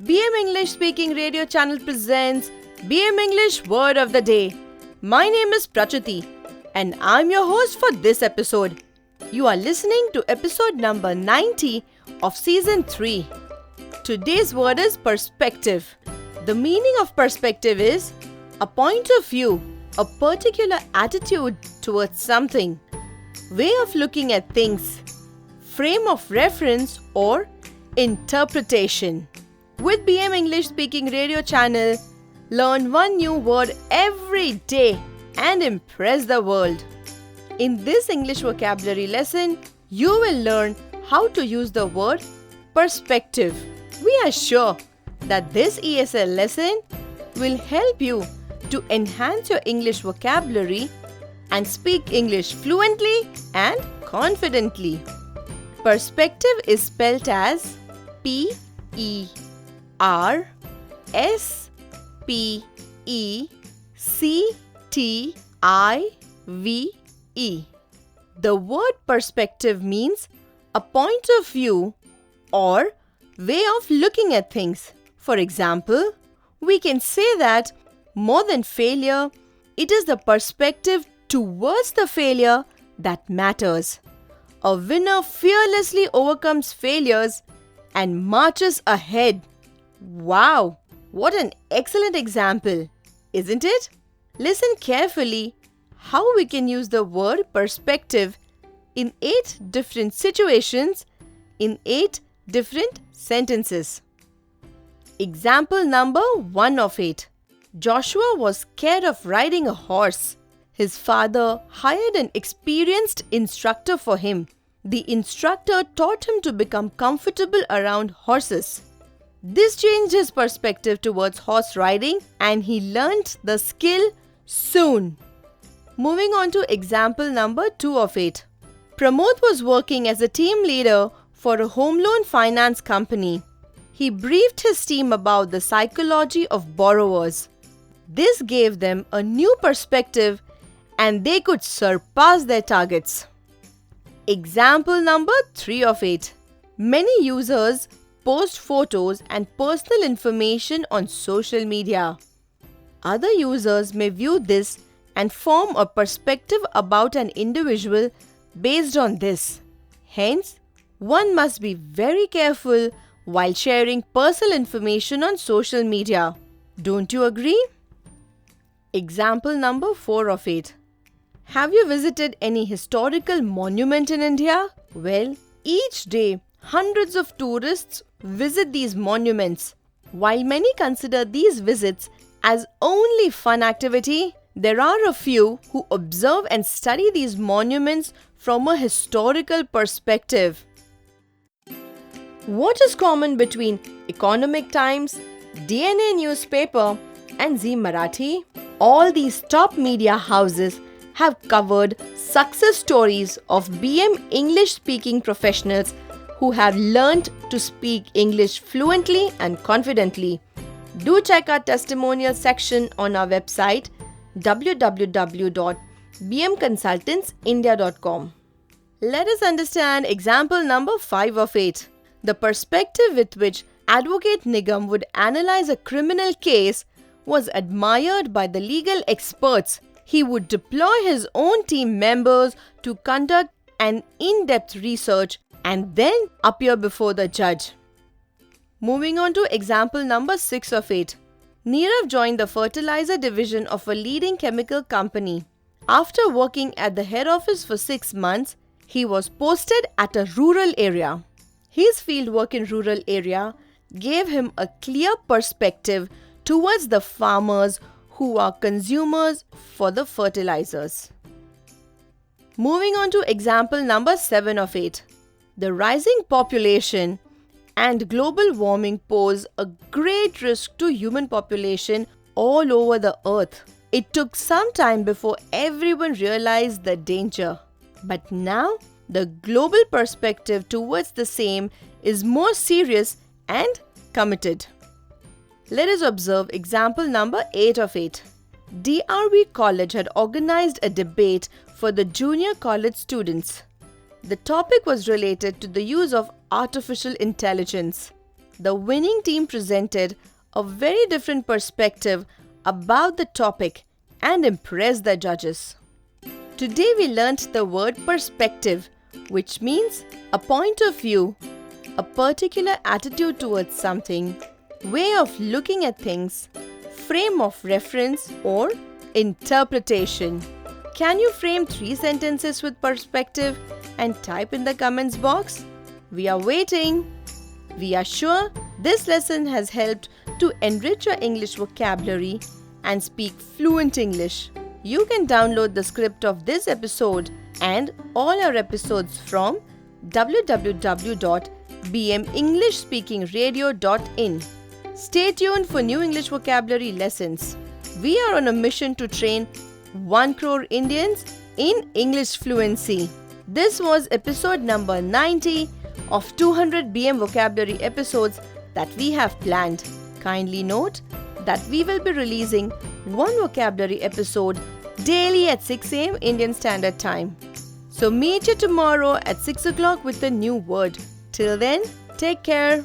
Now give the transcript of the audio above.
BM English Speaking Radio Channel presents BM English Word of the Day. My name is Prachuti and I'm your host for this episode. You are listening to episode number 90 of season 3. Today's word is perspective. The meaning of perspective is a point of view, a particular attitude towards something, way of looking at things, frame of reference or interpretation. With BM English Speaking Radio Channel, learn one new word every day and impress the world. In this English vocabulary lesson, you will learn how to use the word perspective. We are sure that this ESL lesson will help you to enhance your English vocabulary and speak English fluently and confidently. Perspective is spelled as P-E-R-S-P-E-C-T-I-V-E. The word perspective means a point of view or way of looking at things. For example, we can say that more than failure, it is the perspective towards the failure that matters. A winner fearlessly overcomes failures and marches ahead. Wow, what an excellent example, isn't it? Listen carefully how we can use the word perspective in 8 different situations in 8 different sentences. Example number 1 of 8. Joshua was scared of riding a horse. His father hired an experienced instructor for him. The instructor taught him to become comfortable around horses. This changed his perspective towards horse riding and he learnt the skill soon. Moving on to example number 2 of 8. Pramod was working as a team leader for a home loan finance company. He briefed his team about the psychology of borrowers. This gave them a new perspective and they could surpass their targets. Example number 3 of 8. Many users post photos and personal information on social media. Other users may view this and form a perspective about an individual based on this. Hence, one must be very careful while sharing personal information on social media. Don't you agree? Example number 4 of 8. Have you visited any historical monument in India? Well, each day, hundreds of tourists visit these monuments. While many consider these visits as only fun activity, there are a few who observe and study these monuments from a historical perspective. What is common between Economic Times, DNA newspaper and Zee Marathi? All these top media houses have covered success stories of BM English speaking professionals who have learned to speak English fluently and confidently. Do check our testimonial section on our website www.bmconsultantsindia.com. Let us understand example number 5 of 8. The perspective with which Advocate Nigam would analyze a criminal case was admired by the legal experts. He would deploy his own team members to conduct an in-depth research and then appear before the judge. Moving on to example number 6 of 8. Nirav joined the fertilizer division of a leading chemical company. After working at the head office for 6 months, he was posted at a rural area. His field work in rural area gave him a clear perspective towards the farmers who are consumers for the fertilizers. Moving on to example number 7 of 8. The rising population and global warming pose a great risk to human population all over the earth. It took some time before everyone realized the danger. But now, the global perspective towards the same is more serious and committed. Let us observe example number 8 of 8. DRV College had organized a debate for the junior college students. The topic was related to the use of artificial intelligence. the winning team presented a very different perspective about the topic and impressed the judges. Today we learnt the word perspective, which means a point of view, a particular attitude towards something, way of looking at things, frame of reference or interpretation. Can you frame 3 sentences with perspective and type in the comments box? We are waiting. We are sure this lesson has helped to enrich your English vocabulary and speak fluent English. You can download the script of this episode and all our episodes from www.bmenglishspeakingradio.in. Stay tuned for new English vocabulary lessons. We are on a mission to train 1 crore Indians in English fluency. This was episode number 90 of 200 BM vocabulary episodes that we have planned. Kindly note that we will be releasing 1 vocabulary episode daily at 6 am Indian Standard Time. So meet you tomorrow at 6 o'clock with a new word. Till then, take care.